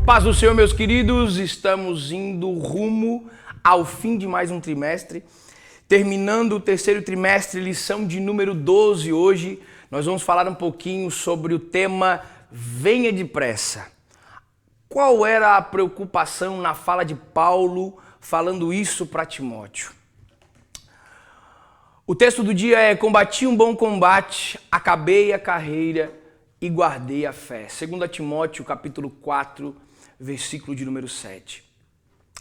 Paz do Senhor, meus queridos, estamos indo rumo ao fim de mais um trimestre, terminando o terceiro trimestre, lição de número 12 hoje. Nós vamos falar um pouquinho sobre o tema Venha Depressa. Qual era a preocupação na fala de Paulo falando isso para Timóteo? O texto do dia é: combati um bom combate, acabei a carreira e guardei a fé. 2 Timóteo, capítulo 4, versículo de número 7.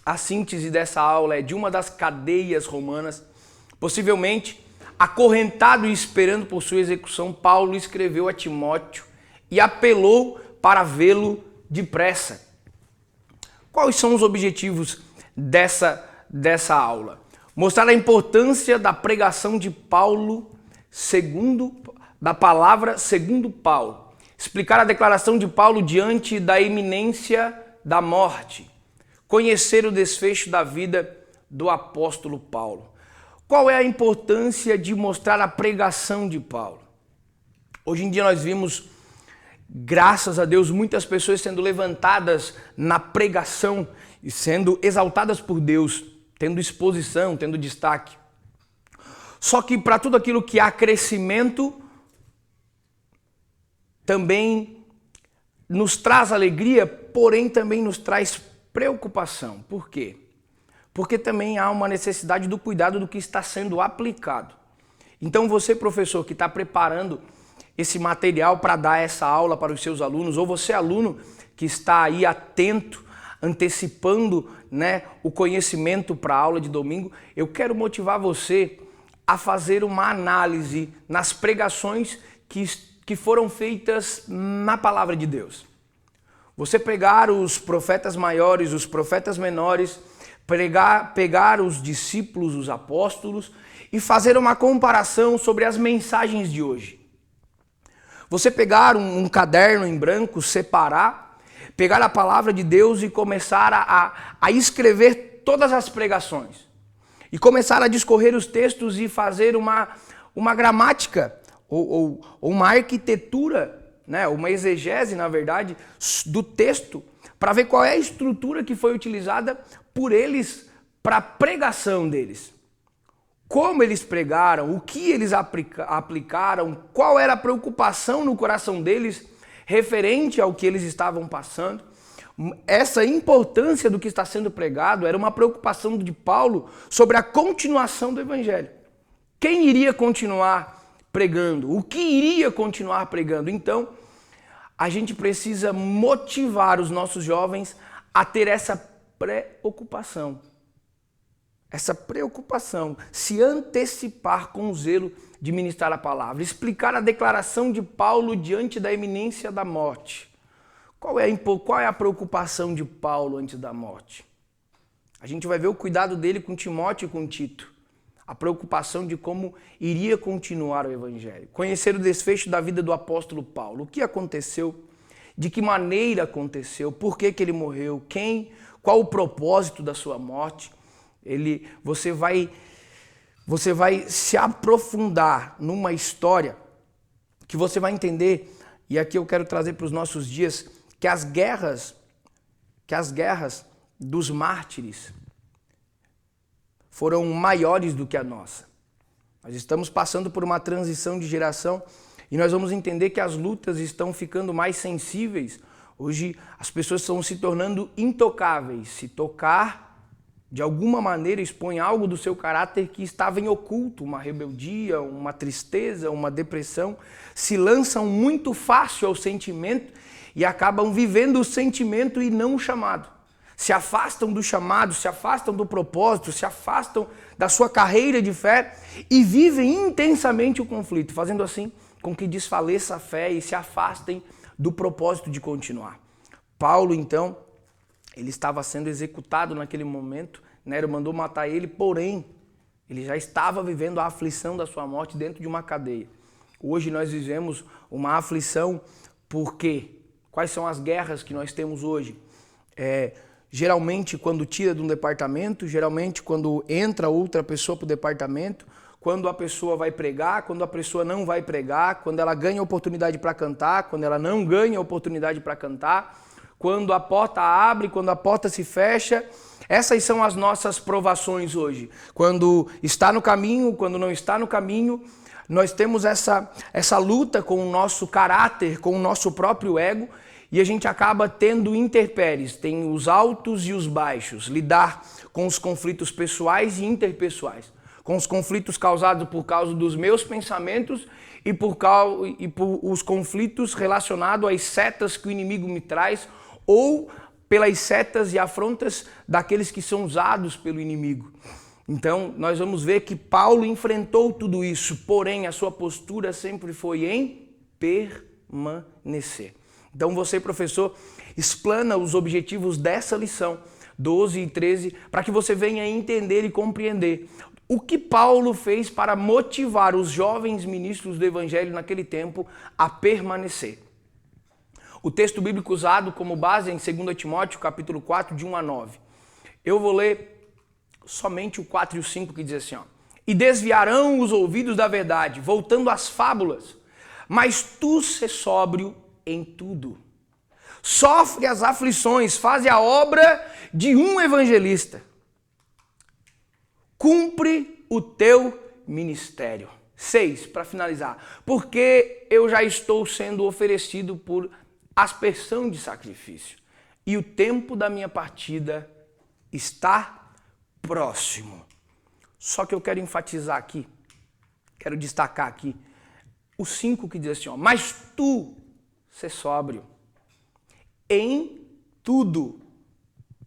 A síntese dessa aula é de uma das cadeias romanas, possivelmente acorrentado e esperando por sua execução. Paulo escreveu a Timóteo e apelou para vê-lo depressa. Quais são os objetivos dessa aula? Mostrar a importância da pregação de Paulo da palavra segundo Paulo. Explicar a declaração de Paulo diante da iminência da morte. Conhecer o desfecho da vida do apóstolo Paulo. Qual é a importância de mostrar a pregação de Paulo? Hoje em dia nós vimos, graças a Deus, muitas pessoas sendo levantadas na pregação e sendo exaltadas por Deus, tendo exposição, tendo destaque. Só que para tudo aquilo que há crescimento, também nos traz alegria, porém também nos traz preocupação. Por quê? Porque também há uma necessidade do cuidado do que está sendo aplicado. Então você, professor, que está preparando esse material para dar essa aula para os seus alunos, ou você, aluno, que está aí atento, antecipando, o conhecimento para a aula de domingo, eu quero motivar você a fazer uma análise nas pregações que foram feitas na palavra de Deus. Você pegar os profetas maiores, os profetas menores, pegar os discípulos, os apóstolos e fazer uma comparação sobre as mensagens de hoje. Você pegar um caderno em branco, separar, pegar a palavra de Deus e começar a escrever todas as pregações. E começar a discorrer os textos e fazer uma gramática ou uma arquitetura, uma exegese, na verdade, do texto, para ver qual é a estrutura que foi utilizada por eles para a pregação deles. Como eles pregaram, o que eles aplicaram, qual era a preocupação no coração deles referente ao que eles estavam passando. Essa importância do que está sendo pregado era uma preocupação de Paulo sobre a continuação do evangelho. Quem iria continuar pregando? O que iria continuar pregando? Então, a gente precisa motivar os nossos jovens a ter essa preocupação. Essa preocupação, se antecipar com o zelo de ministrar a palavra, explicar a declaração de Paulo diante da iminência da morte. Qual é a preocupação de Paulo antes da morte? A gente vai ver o cuidado dele com Timóteo e com Tito. A preocupação de como iria continuar o evangelho. Conhecer o desfecho da vida do apóstolo Paulo. O que aconteceu? De que maneira aconteceu? Por que ele morreu? Qual o propósito da sua morte? Você vai se aprofundar numa história que você vai entender, e aqui eu quero trazer para os nossos dias, que as guerras dos mártires foram maiores do que a nossa. Nós estamos passando por uma transição de geração e nós vamos entender que as lutas estão ficando mais sensíveis. Hoje as pessoas estão se tornando intocáveis. Se tocar, de alguma maneira, expõe algo do seu caráter que estava em oculto, uma rebeldia, uma tristeza, uma depressão. Se lançam muito fácil ao sentimento e acabam vivendo o sentimento e não o chamado. Se afastam do chamado, se afastam do propósito, se afastam da sua carreira de fé e vivem intensamente o conflito, fazendo assim com que desfaleça a fé e se afastem do propósito de continuar. Paulo, então, ele estava sendo executado naquele momento, Nero mandou matar ele, porém, ele já estava vivendo a aflição da sua morte dentro de uma cadeia. Hoje nós vivemos uma aflição, por quê? Quais são as guerras que nós temos hoje? Geralmente quando tira de um departamento, geralmente quando entra outra pessoa para o departamento, quando a pessoa vai pregar, quando a pessoa não vai pregar, quando ela ganha oportunidade para cantar, quando ela não ganha oportunidade para cantar, quando a porta abre, quando a porta se fecha. Essas são as nossas provações hoje. Quando está no caminho, quando não está no caminho, nós temos essa luta com o nosso caráter, com o nosso próprio ego, e a gente acaba tendo intempéries, tem os altos e os baixos, lidar com os conflitos pessoais e interpessoais, com os conflitos causados por causa dos meus pensamentos e por os conflitos relacionados às setas que o inimigo me traz ou pelas setas e afrontas daqueles que são usados pelo inimigo. Então, nós vamos ver que Paulo enfrentou tudo isso, porém a sua postura sempre foi em permanecer. Então você, professor, explana os objetivos dessa lição 12 e 13 para que você venha entender e compreender o que Paulo fez para motivar os jovens ministros do Evangelho naquele tempo a permanecer. O texto bíblico usado como base é em 2 Timóteo, capítulo 4, de 1 a 9. Eu vou ler somente o 4 e o 5, que diz assim, ó. E desviarão os ouvidos da verdade, voltando às fábulas, mas tu sê sóbrio em tudo. Sofre as aflições, faz a obra de um evangelista. Cumpre o teu ministério. 6, para finalizar. Porque eu já estou sendo oferecido por aspersão de sacrifício. E o tempo da minha partida está próximo. Só que eu quero enfatizar aqui, quero destacar aqui, o 5 que diz assim, ó, mas tu sê sóbrio em tudo,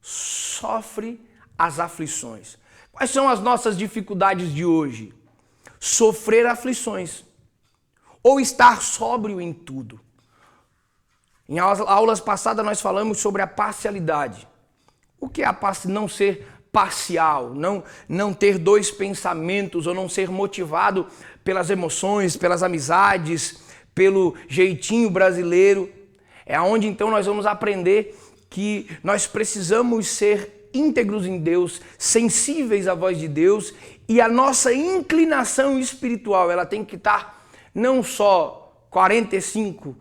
sofre as aflições. Quais são as nossas dificuldades de hoje? Sofrer aflições ou estar sóbrio em tudo. Em aulas passadas nós falamos sobre a parcialidade. O que é não ser parcial, não ter dois pensamentos ou não ser motivado pelas emoções, pelas amizades, pelo jeitinho brasileiro? É onde então nós vamos aprender que nós precisamos ser íntegros em Deus, sensíveis à voz de Deus, e a nossa inclinação espiritual, ela tem que estar não só 45,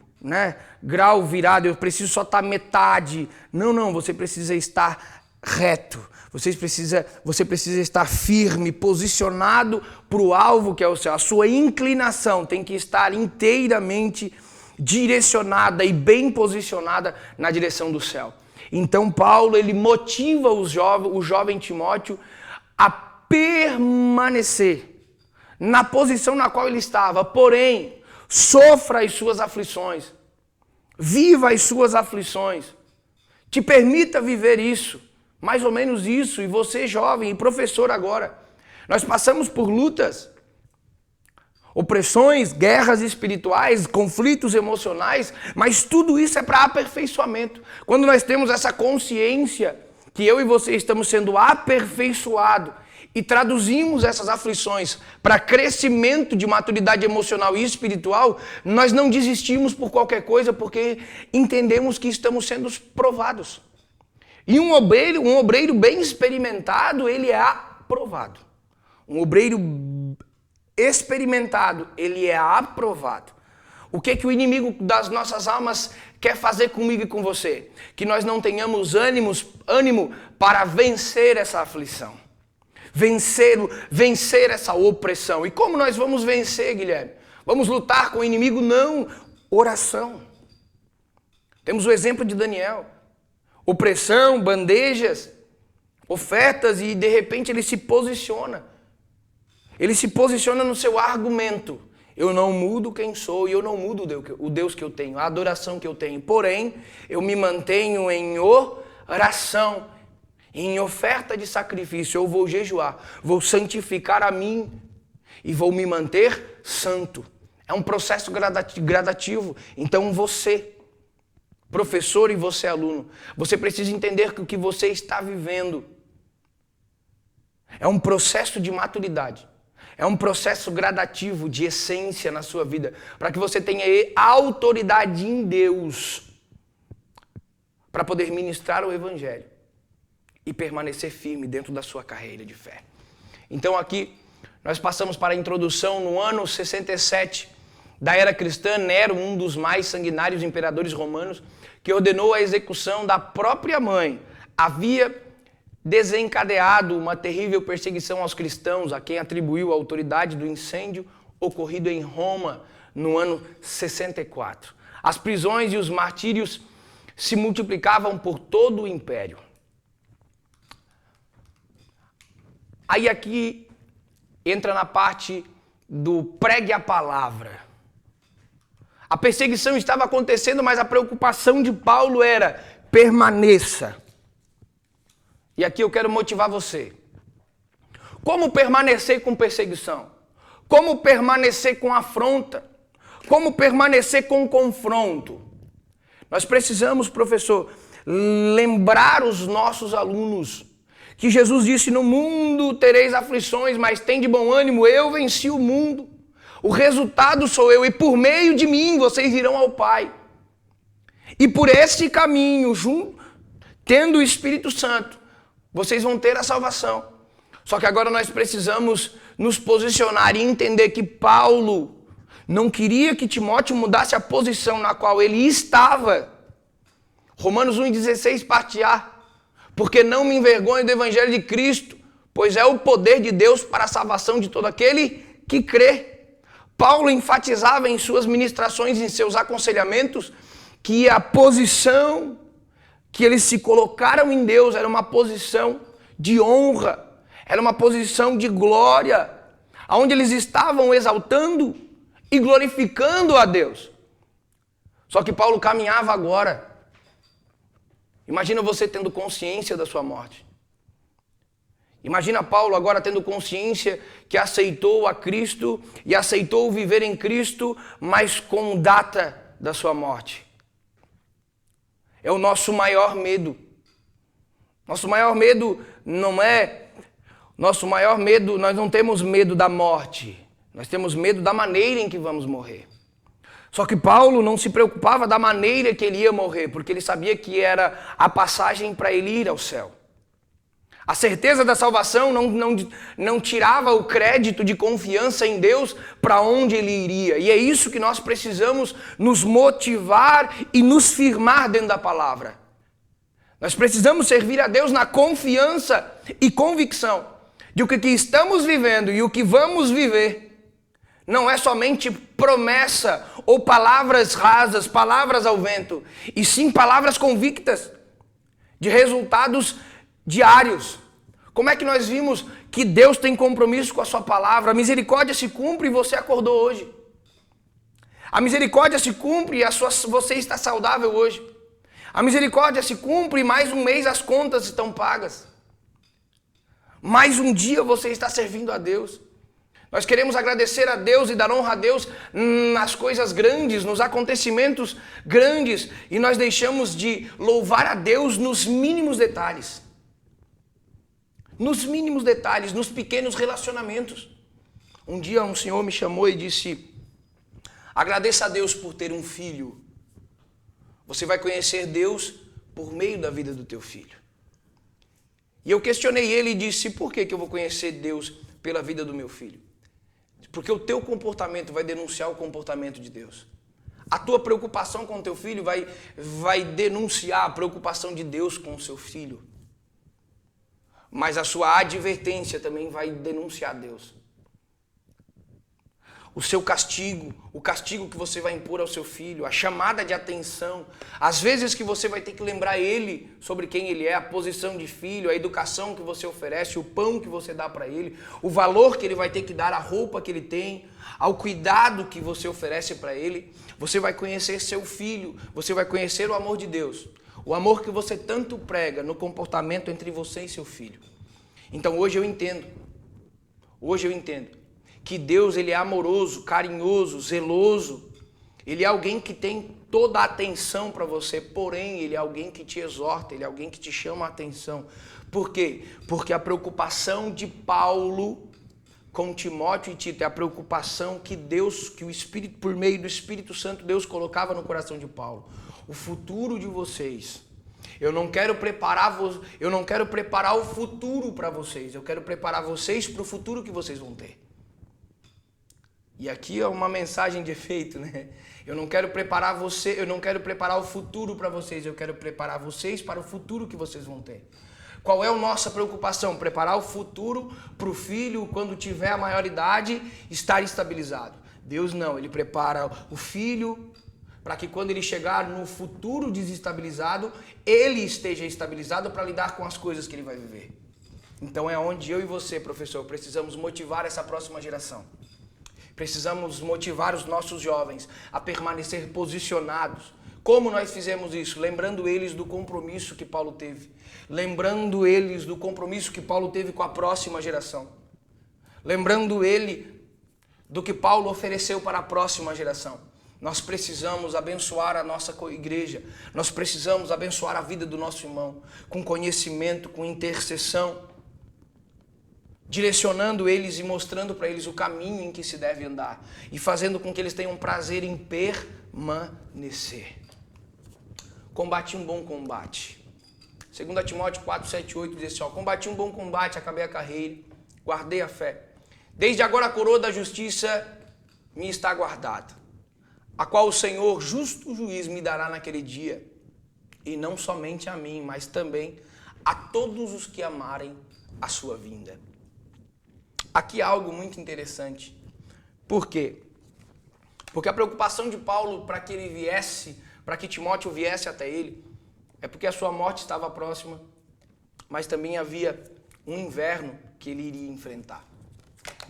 grau virado, eu preciso só estar metade. Não, você precisa estar reto. Você precisa estar firme, posicionado para o alvo que é o céu. A sua inclinação tem que estar inteiramente direcionada e bem posicionada na direção do céu. Então Paulo, ele motiva o jovem Timóteo a permanecer na posição na qual ele estava, porém, sofra as suas aflições, viva as suas aflições, te permita viver isso, mais ou menos isso, e você jovem e professor agora, nós passamos por lutas, opressões, guerras espirituais, conflitos emocionais, mas tudo isso é para aperfeiçoamento. Quando nós temos essa consciência que eu e você estamos sendo aperfeiçoados e traduzimos essas aflições para crescimento de maturidade emocional e espiritual, nós não desistimos por qualquer coisa, porque entendemos que estamos sendo provados. E um obreiro bem experimentado, ele é aprovado. Um obreiro experimentado, ele é aprovado. O que o inimigo das nossas almas quer fazer comigo e com você? Que nós não tenhamos ânimo para vencer essa aflição. Vencer essa opressão. E como nós vamos vencer, Guilherme? Vamos lutar com o inimigo? Não. Oração. Temos o exemplo de Daniel. Opressão, bandejas, ofertas, e de repente ele se posiciona. Ele se posiciona no seu argumento. Eu não mudo quem sou e eu não mudo o Deus que eu tenho, a adoração que eu tenho. Porém, eu me mantenho em oração, em oferta de sacrifício. Eu vou jejuar, vou santificar a mim e vou me manter santo. É um processo gradativo. Então você, professor, e você, aluno, você precisa entender que o que você está vivendo é um processo de maturidade. É um processo gradativo de essência na sua vida, para que você tenha autoridade em Deus para poder ministrar o Evangelho e permanecer firme dentro da sua carreira de fé. Então aqui nós passamos para a introdução no ano 67 da era cristã, Nero, um dos mais sanguinários imperadores romanos, que ordenou a execução da própria mãe, havia desencadeado uma terrível perseguição aos cristãos, a quem atribuiu a autoridade do incêndio ocorrido em Roma no ano 64. As prisões e os martírios se multiplicavam por todo o império. Aí aqui entra na parte do pregue a palavra. A perseguição estava acontecendo, mas a preocupação de Paulo era: permaneça. E aqui eu quero motivar você. Como permanecer com perseguição? Como permanecer com afronta? Como permanecer com confronto? Nós precisamos, professor, lembrar os nossos alunos que Jesus disse: no mundo tereis aflições, mas tem de bom ânimo, eu venci o mundo. O resultado sou eu, e por meio de mim vocês irão ao Pai. E por esse caminho, tendo o Espírito Santo, vocês vão ter a salvação. Só que agora nós precisamos nos posicionar e entender que Paulo não queria que Timóteo mudasse a posição na qual ele estava. Romanos 1,16, parte A. Porque não me envergonho do Evangelho de Cristo, pois é o poder de Deus para a salvação de todo aquele que crê. Paulo enfatizava em suas ministrações, em seus aconselhamentos, que a posição que eles se colocaram em Deus era uma posição de honra, era uma posição de glória, onde eles estavam exaltando e glorificando a Deus. Só que Paulo caminhava agora. Imagina você tendo consciência da sua morte. Imagina Paulo agora tendo consciência que aceitou a Cristo e aceitou viver em Cristo, mas com data da sua morte. É o nosso maior medo. Nosso maior medo não é... Nosso maior medo, nós não temos medo da morte. Nós temos medo da maneira em que vamos morrer. Só que Paulo não se preocupava da maneira que ele ia morrer, porque ele sabia que era a passagem para ele ir ao céu. A certeza da salvação não tirava o crédito de confiança em Deus para onde ele iria. E é isso que nós precisamos nos motivar e nos firmar dentro da palavra. Nós precisamos servir a Deus na confiança e convicção de que o que estamos vivendo e o que vamos viver não é somente promessa ou palavras rasas, palavras ao vento, e sim palavras convictas de resultados diários. Como é que nós vimos que Deus tem compromisso com a sua palavra? A misericórdia se cumpre e você acordou hoje. A misericórdia se cumpre e você está saudável hoje. A misericórdia se cumpre e mais um mês as contas estão pagas. Mais um dia você está servindo a Deus. Nós queremos agradecer a Deus e dar honra a Deus nas coisas grandes, nos acontecimentos grandes, e nós deixamos de louvar a Deus nos mínimos detalhes. Nos mínimos detalhes, nos pequenos relacionamentos. Um dia um senhor me chamou e disse: agradeça a Deus por ter um filho. Você vai conhecer Deus por meio da vida do teu filho. E eu questionei ele e disse: por que eu vou conhecer Deus pela vida do meu filho? Porque o teu comportamento vai denunciar o comportamento de Deus. A tua preocupação com o teu filho vai denunciar a preocupação de Deus com o seu filho. Mas a sua advertência também vai denunciar Deus. O seu castigo, o castigo que você vai impor ao seu filho, a chamada de atenção, as vezes que você vai ter que lembrar ele sobre quem ele é, a posição de filho, a educação que você oferece, o pão que você dá para ele, o valor que ele vai ter que dar, a roupa que ele tem, ao cuidado que você oferece para ele. Você vai conhecer seu filho, você vai conhecer o amor de Deus, o amor que você tanto prega no comportamento entre você e seu filho. Então hoje eu entendo que Deus, ele é amoroso, carinhoso, zeloso. Ele é alguém que tem toda a atenção para você, porém ele é alguém que te exorta, ele é alguém que te chama a atenção. Por quê? Porque a preocupação de Paulo com Timóteo e Tito é a preocupação que Deus, que o Espírito, por meio do Espírito Santo, Deus colocava no coração de Paulo. O futuro de vocês. Eu não quero preparar o futuro para vocês, eu quero preparar vocês para o futuro que vocês vão ter. E aqui é uma mensagem de efeito, né? Eu não quero preparar você, eu não quero preparar o futuro para vocês, eu quero preparar vocês para o futuro que vocês vão ter. Qual é a nossa preocupação? Preparar o futuro para o filho, quando tiver a maioridade, estar estabilizado. Deus não, ele prepara o filho para que quando ele chegar no futuro desestabilizado, ele esteja estabilizado para lidar com as coisas que ele vai viver. Então é onde eu e você, professor, precisamos motivar essa próxima geração. Precisamos motivar os nossos jovens a permanecer posicionados. Como nós fizemos isso? Lembrando eles do compromisso que Paulo teve. Lembrando eles do compromisso que Paulo teve com a próxima geração. Lembrando ele do que Paulo ofereceu para a próxima geração. Nós precisamos abençoar a nossa igreja. Nós precisamos abençoar a vida do nosso irmão com conhecimento, com intercessão, direcionando eles e mostrando para eles o caminho em que se deve andar e fazendo com que eles tenham prazer em permanecer. Combati um bom combate. 2 Timóteo 4, 7, 8 diz assim, combati um bom combate, acabei a carreira, guardei a fé. Desde agora a coroa da justiça me está guardada, a qual o Senhor, justo juiz, me dará naquele dia, e não somente a mim, mas também a todos os que amarem a sua vinda. Aqui há algo muito interessante. Por quê? Porque a preocupação de Paulo para que ele viesse, para que Timóteo viesse até ele, é porque a sua morte estava próxima, mas também havia um inverno que ele iria enfrentar.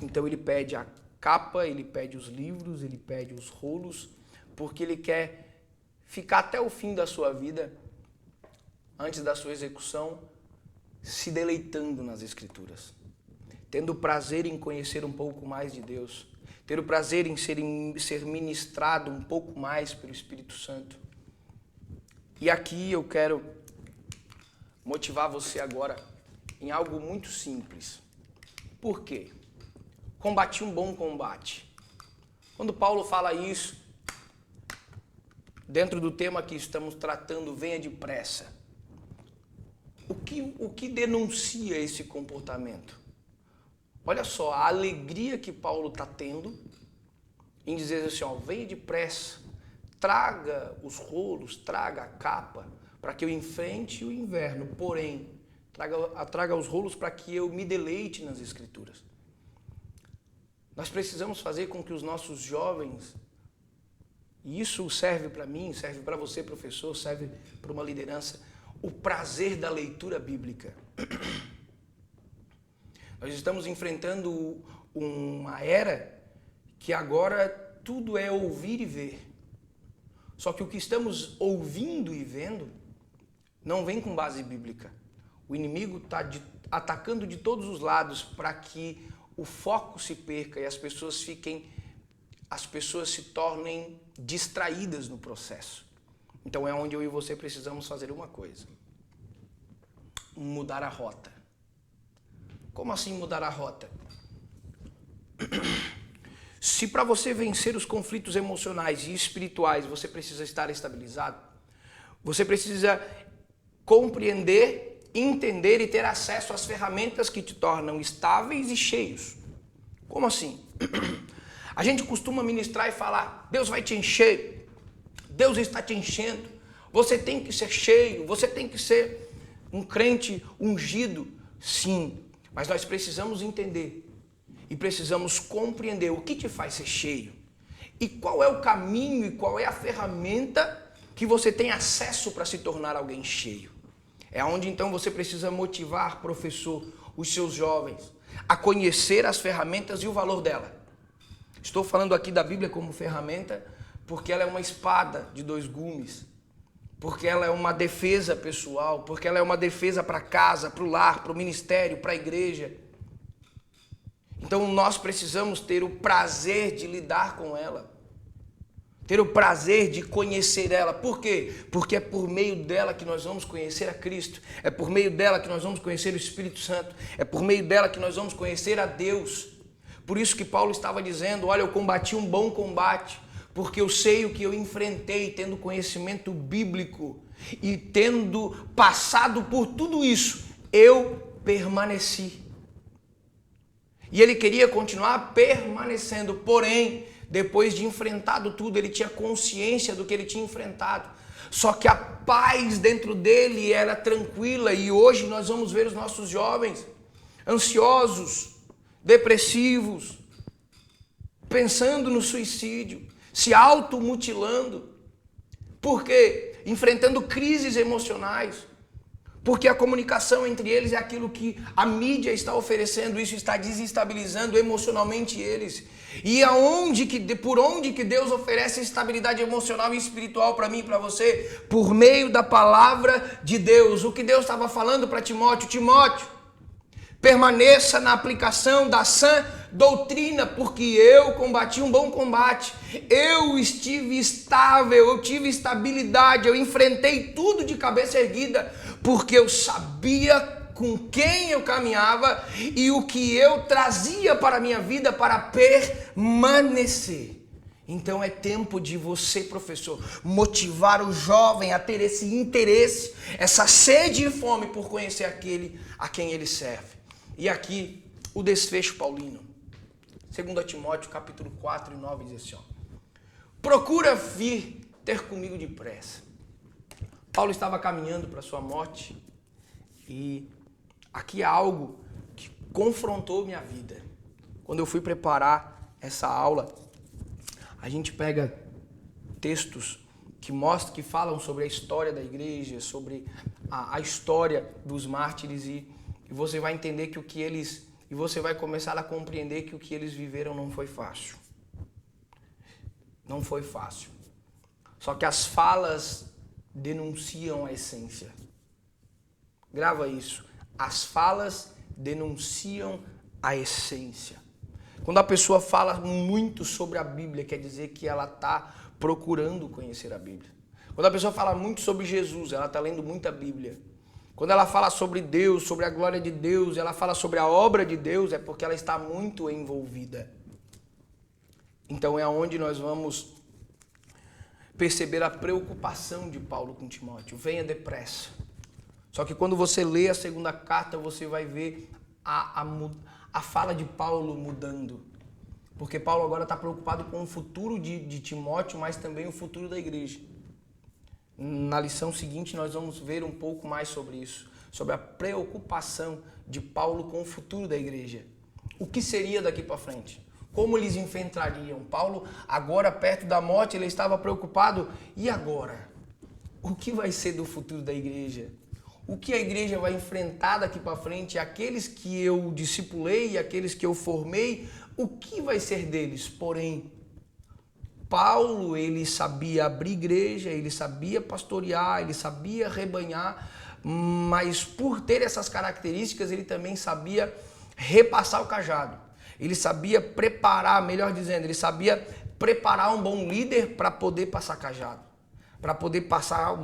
Então ele pede a capa, ele pede os livros, ele pede os rolos, porque ele quer ficar até o fim da sua vida, antes da sua execução, se deleitando nas Escrituras, tendo prazer em conhecer um pouco mais de Deus, ter o prazer em ser ministrado um pouco mais pelo Espírito Santo. E aqui eu quero motivar você agora em algo muito simples. Por quê? Combati um bom combate. Quando Paulo fala isso, dentro do tema que estamos tratando, venha depressa. O que denuncia esse comportamento? Olha só, a alegria que Paulo está tendo em dizer assim, venha depressa, traga os rolos, traga a capa, para que eu enfrente o inverno, porém, traga os rolos para que eu me deleite nas Escrituras. Nós precisamos fazer com que os nossos jovens, e isso serve para mim, serve para você, professor, serve para uma liderança, o prazer da leitura bíblica. Nós estamos enfrentando uma era que agora tudo é ouvir e ver. Só que o que estamos ouvindo e vendo não vem com base bíblica. O inimigo está atacando de todos os lados para que o foco se perca e as pessoas se tornem distraídas no processo. Então é onde eu e você precisamos fazer uma coisa: mudar a rota. Como assim mudar a rota? Se para você vencer os conflitos emocionais e espirituais você precisa estar estabilizado, você precisa compreender, entender e ter acesso às ferramentas que te tornam estáveis e cheios. Como assim? A gente costuma ministrar e falar, Deus vai te encher, Deus está te enchendo, você tem que ser cheio, você tem que ser um crente ungido. Sim, mas nós precisamos entender e precisamos compreender o que te faz ser cheio e qual é o caminho e qual é a ferramenta que você tem acesso para se tornar alguém cheio. É onde então você precisa motivar, professor, os seus jovens a conhecer as ferramentas e o valor dela. Estou falando aqui da Bíblia como ferramenta porque ela é uma espada de dois gumes, porque ela é uma defesa pessoal, porque ela é uma defesa para casa, para o lar, para o ministério, para a igreja. Então nós precisamos ter o prazer de lidar com ela, ter o prazer de conhecer ela. Por quê? Porque é por meio dela que nós vamos conhecer a Cristo, é por meio dela que nós vamos conhecer o Espírito Santo, é por meio dela que nós vamos conhecer a Deus. Por isso que Paulo estava dizendo, olha, eu combati um bom combate, porque eu sei o que eu enfrentei, tendo conhecimento bíblico e tendo passado por tudo isso, eu permaneci. E ele queria continuar permanecendo, porém, depois de enfrentado tudo, ele tinha consciência do que ele tinha enfrentado. Só que a paz dentro dele era tranquila, e hoje nós vamos ver os nossos jovens ansiosos, depressivos, pensando no suicídio, se automutilando. Por quê? Enfrentando crises emocionais. Porque a comunicação entre eles é aquilo que a mídia está oferecendo, isso está desestabilizando emocionalmente eles. E por onde que Deus oferece estabilidade emocional e espiritual para mim e para você? Por meio da palavra de Deus. O que Deus estava falando para Timóteo? Timóteo, permaneça na aplicação da sã doutrina, porque eu combati um bom combate. Eu estive estável, eu tive estabilidade, eu enfrentei tudo de cabeça erguida, porque eu sabia com quem eu caminhava e o que eu trazia para a minha vida para permanecer. Então é tempo de você, professor, motivar o jovem a ter esse interesse, essa sede e fome por conhecer aquele a quem ele serve. E aqui o desfecho paulino. 2 Timóteo capítulo 4 e 9 diz assim, procura vir ter comigo depressa. Paulo estava caminhando para a sua morte e aqui é algo que confrontou minha vida. Quando eu fui preparar essa aula, a gente pega textos que mostram, que falam sobre a história da igreja, sobre a história dos mártires e você vai entender que e você vai começar a compreender que o que eles viveram não foi fácil. Não foi fácil. Só que as falas denunciam a essência. Grava isso. As falas denunciam a essência. Quando a pessoa fala muito sobre a Bíblia, quer dizer que ela está procurando conhecer a Bíblia. Quando a pessoa fala muito sobre Jesus, ela está lendo muita Bíblia. Quando ela fala sobre Deus, sobre a glória de Deus, ela fala sobre a obra de Deus, é porque ela está muito envolvida. Então é onde nós vamos perceber a preocupação de Paulo com Timóteo. Venha depressa. Só que quando você lê a segunda carta, você vai ver a fala de Paulo mudando. Porque Paulo agora está preocupado com o futuro de Timóteo, mas também o futuro da igreja. Na lição seguinte nós vamos ver um pouco mais sobre isso, sobre a preocupação de Paulo com o futuro da igreja. O que seria daqui para frente? Como eles enfrentariam? Paulo, agora perto da morte, ele estava preocupado. E agora? O que vai ser do futuro da igreja? O que a igreja vai enfrentar daqui para frente? Aqueles que eu discipulei, aqueles que eu formei, o que vai ser deles? Porém, Paulo, ele sabia abrir igreja, ele sabia pastorear, ele sabia rebanhar, mas por ter essas características, ele também sabia repassar o cajado. Ele sabia preparar, melhor dizendo, ele sabia preparar um bom líder para poder passar cajado, para poder passar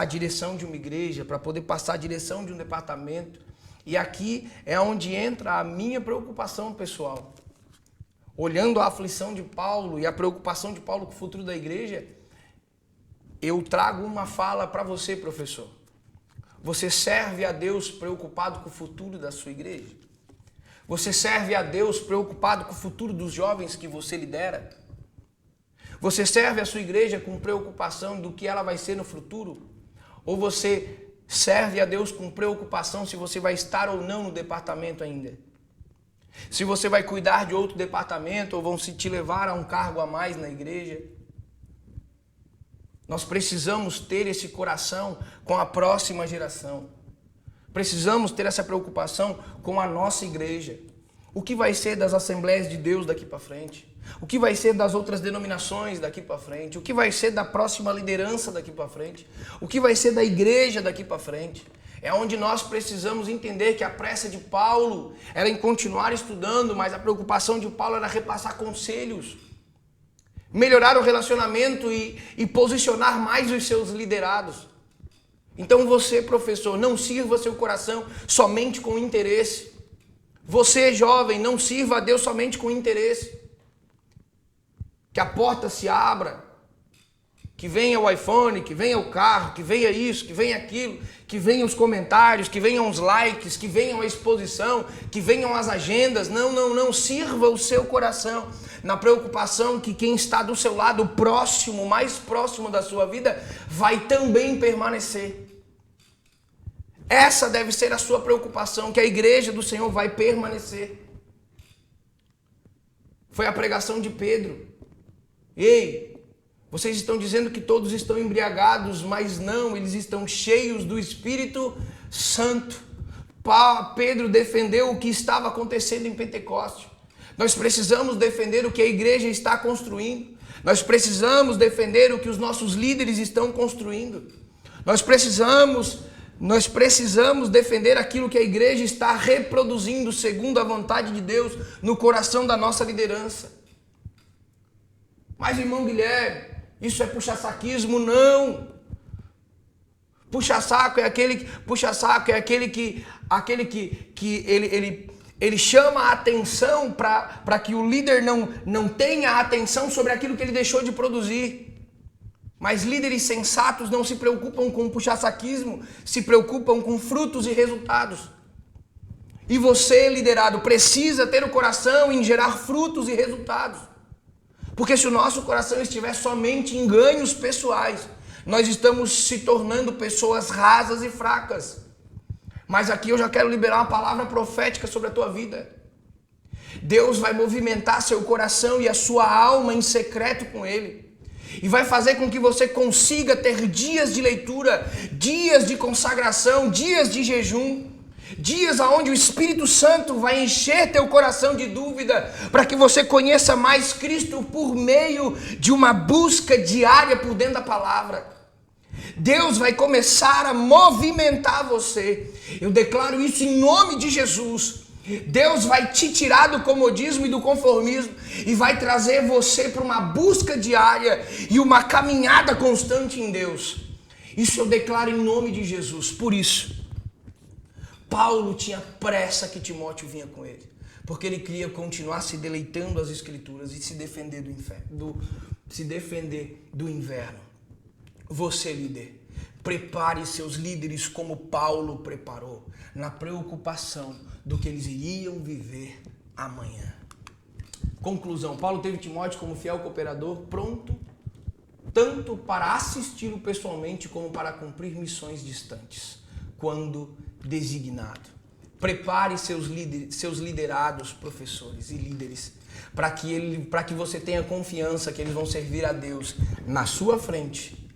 a direção de uma igreja, para poder passar a direção de um departamento. E aqui é onde entra a minha preocupação pessoal. Olhando a aflição de Paulo e a preocupação de Paulo com o futuro da igreja, eu trago uma fala para você, professor. Você serve a Deus preocupado com o futuro da sua igreja? Você serve a Deus preocupado com o futuro dos jovens que você lidera? Você serve a sua igreja com preocupação do que ela vai ser no futuro? Ou você serve a Deus com preocupação se você vai estar ou não no departamento ainda? Se você vai cuidar de outro departamento ou vão se te levar a um cargo a mais na igreja? Nós precisamos ter esse coração com a próxima geração. Precisamos ter essa preocupação com a nossa igreja. O que vai ser das Assembleias de Deus daqui para frente? O que vai ser das outras denominações daqui para frente? O que vai ser da próxima liderança daqui para frente? O que vai ser da igreja daqui para frente? É onde nós precisamos entender que a pressa de Paulo era em continuar estudando, mas a preocupação de Paulo era repassar conselhos, melhorar o relacionamento e posicionar mais os seus liderados. Então você, professor, não sirva seu coração somente com interesse. Você, jovem, não sirva a Deus somente com interesse. Que a porta se abra, Que venha o iPhone, que venha o carro, que venha isso, que venha aquilo, que venham os comentários, que venham os likes, que venham a exposição, que venham as agendas. Não. Sirva o seu coração na preocupação que quem está do seu lado, próximo, mais próximo da sua vida, vai também permanecer. Essa deve ser a sua preocupação, que a igreja do Senhor vai permanecer. Foi a pregação de Pedro. Ei, vocês estão dizendo que todos estão embriagados, mas não, eles estão cheios do Espírito Santo. Pedro defendeu o que estava acontecendo em Pentecostes. Nós precisamos defender o que a igreja está construindo. Nós precisamos defender o que os nossos líderes estão construindo. Nós precisamos defender aquilo que a igreja está reproduzindo segundo a vontade de Deus no coração da nossa liderança. Mas, irmão Guilherme, isso é puxa-saquismo? Não. Puxa-saco é aquele que ele chama a atenção para que o líder não tenha atenção sobre aquilo que ele deixou de produzir. Mas líderes sensatos não se preocupam com puxa-saquismo, se preocupam com frutos e resultados. E você, liderado, precisa ter o coração em gerar frutos e resultados. Porque se o nosso coração estiver somente em ganhos pessoais, nós estamos se tornando pessoas rasas e fracas. Mas aqui eu já quero liberar uma palavra profética sobre a tua vida. Deus vai movimentar seu coração e a sua alma em secreto com Ele. E vai fazer com que você consiga ter dias de leitura, dias de consagração, dias de jejum. Dias onde o Espírito Santo vai encher teu coração de dúvida para que você conheça mais Cristo por meio de uma busca diária por dentro da palavra. Deus vai começar a movimentar você. Eu declaro isso em nome de Jesus. Deus vai te tirar do comodismo e do conformismo e vai trazer você para uma busca diária e uma caminhada constante em Deus. Isso eu declaro em nome de Jesus. Por isso, Paulo tinha pressa que Timóteo vinha com ele, porque ele queria continuar se deleitando às Escrituras e se defender do inverno. Você, líder, prepare seus líderes como Paulo preparou, na preocupação do que eles iriam viver amanhã. Conclusão: Paulo teve Timóteo como fiel cooperador, pronto tanto para assisti-lo pessoalmente como para cumprir missões distantes, quando designado. Prepare seus liderados, professores e líderes, para que você tenha confiança que eles vão servir a Deus na sua frente,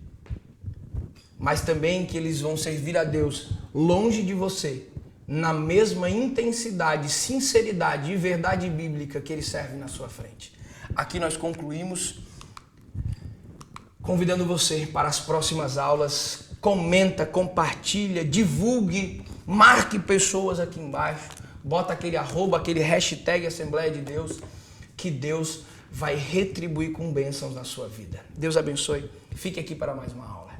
mas também que eles vão servir a Deus longe de você, na mesma intensidade, sinceridade e verdade bíblica que ele serve na sua frente. Aqui nós concluímos convidando você para as próximas aulas. Comenta, compartilha, divulgue, marque pessoas aqui embaixo, bota aquele @ aquele hashtag Assembleia de Deus, que Deus vai retribuir com bênçãos na sua vida. Deus abençoe. Fique aqui para mais uma aula.